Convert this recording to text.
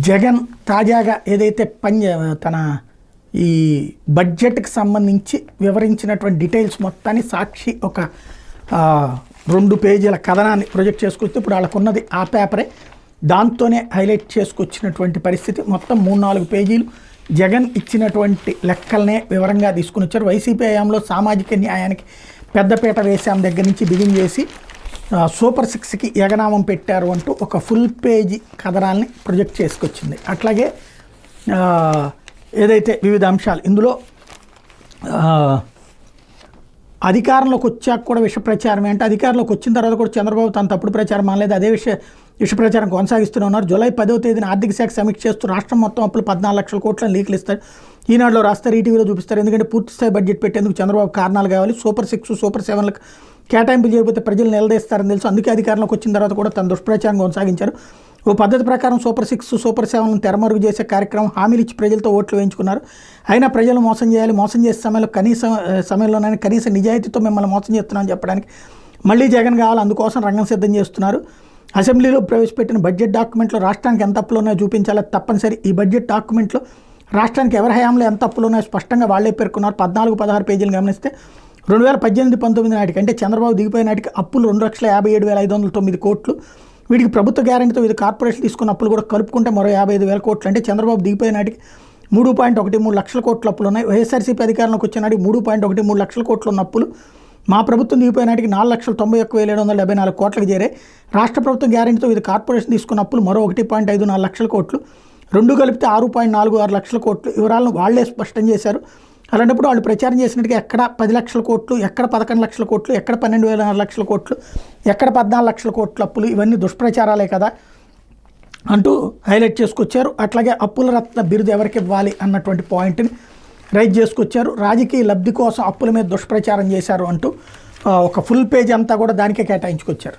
జగన్ తాజాగా ఏదైతే తన ఈ బడ్జెట్కి సంబంధించి వివరించినటువంటి డీటెయిల్స్ మొత్తాన్ని సాక్షి ఒక 2 పేజీల కథనాన్ని ప్రొజెక్ట్ చేసుకొస్తే ఇప్పుడు వాళ్ళకున్నది ఆ పేపరే, దాంతోనే హైలైట్ చేసుకొచ్చినటువంటి పరిస్థితి. మొత్తం 3-4 పేజీలు జగన్ ఇచ్చినటువంటి లెక్కలనే వివరంగా తీసుకుని వచ్చారు. వైసీపీ హయాంలో సామాజిక న్యాయానికి పెద్దపీట వేసాం దగ్గర నుంచి బిగిన్ చేసి సూపర్ 6కి ఎగనామం పెట్టారు అంటూ ఒక ఫుల్ పేజీ కథనాల్ని ప్రొజెక్ట్ చేసుకొచ్చింది. అట్లాగే ఏదైతే వివిధ అంశాలు ఇందులో అధికారంలోకి వచ్చాక కూడా విష ప్రచారమే అంటే, అధికారంలోకి వచ్చిన తర్వాత కూడా చంద్రబాబు తన తప్పుడు ప్రచారం మానలేదు, అదే విష ప్రచారం కొనసాగిస్తూనే ఉన్నారు. జూలై 10వ తేదీన ఆర్థిక శాఖ సమీక్ష చేస్తూ రాష్ట్రం మొత్తం అప్పులు 14 లక్షల కోట్లను లీకులు ఇస్తారు, ఈనాడులో రాస్తారు, ఈటీవీలో చూపిస్తారు. ఎందుకంటే పూర్తిస్థాయి బడ్జెట్ పెట్టేందుకు చంద్రబాబు కారణాలు కావాలి, సూపర్ 6 సూపర్ 7లకు కేటాయింపులు చేయకపోతే ప్రజలు నిలదీస్తారని తెలుసు, అందుకే అధికారంలోకి వచ్చిన తర్వాత కూడా తన దుష్ప్రచారం కొనసాగించారు. ఓ పద్ధతి ప్రకారం సూపర్ 6 సూపర్ 7లను తెరమరుగు చేసే కార్యక్రమం హామీలు ఇచ్చి ప్రజలతో ఓట్లు వేయించుకున్నారు. అయినా ప్రజలు మోసం చేయాలి, మోసం చేసే సమయంలోనైనా కనీస నిజాయితీతో మిమ్మల్ని మోసం చేస్తున్నామని చెప్పడానికి మళ్ళీ జగన్ కావాలి, అందుకోసం రంగం సిద్ధం చేస్తున్నారు. అసెంబ్లీలో ప్రవేశపెట్టిన బడ్జెట్ డాక్యుమెంట్లో రాష్ట్రానికి ఎంత అప్పులు ఉన్నాయో చూపించాలి, తప్పనిసరి. ఈ బడ్జెట్ డాక్యుమెంట్లో రాష్ట్రానికి ఎవరి హయాంలో ఎంత అప్పులు ఉన్నాయో స్పష్టంగా వాళ్లే పేర్కొన్నారు. 14-16 పేజీలు గమనిస్తే 2018-19 నాటికి అంటే చంద్రబాబు దిగిపోయిన నాటికి అప్పులు 2,57,509 కోట్లు. వీటికి ప్రభుత్వ గ్యారెంటీతో ఇది కార్పొరేషన్ తీసుకున్న అప్పులు కూడా కలుపుకుంటే మరో 55,000 కోట్లు. అంటే చంద్రబాబు దిగిపోయిన నాటికి 3.13 లక్షల కోట్ల అప్పులు ఉన్నాయి. వైఎస్ఆర్సీపీ అధికారంలోకి వచ్చిన నాటికి 3.13 లక్షల కోట్లు ఉన్న అప్పులు మా ప్రభుత్వం దిగిపోయిన నాటికి 4,91,774 కోట్లకు చేరాయి. రాష్ట్ర ప్రభుత్వం గ్యారెంటీతో ఇది కార్పొరేషన్ తీసుకున్న అప్పులు మరో 1.54 లక్షల కోట్లు, రెండు కలిపితే 6.46 లక్షల కోట్లు. వివరాలను వాళ్లే స్పష్టం చేశారు. అలాంటప్పుడు వాళ్ళు ప్రచారం చేసినట్టుగా ఎక్కడ 10 లక్షల కోట్లు, ఎక్కడ 11 లక్షల కోట్లు, ఎక్కడ 12,600 లక్షల కోట్లు, ఎక్కడ 14 లక్షల కోట్ల అప్పులు, ఇవన్నీ దుష్ప్రచారాలే కదా అంటూ హైలైట్ చేసుకొచ్చారు. అట్లాగే అప్పుల రత్న బిరుదు ఎవరికి ఇవ్వాలి అన్నటువంటి పాయింట్ని రైజ్ చేసుకొచ్చారు. రాజకీయ లబ్ధి కోసం అప్పుల మీద దుష్ప్రచారం చేశారు అంటూ ఒక ఫుల్ పేజ్ అంతా కూడా దానికే కేటాయించుకొచ్చారు.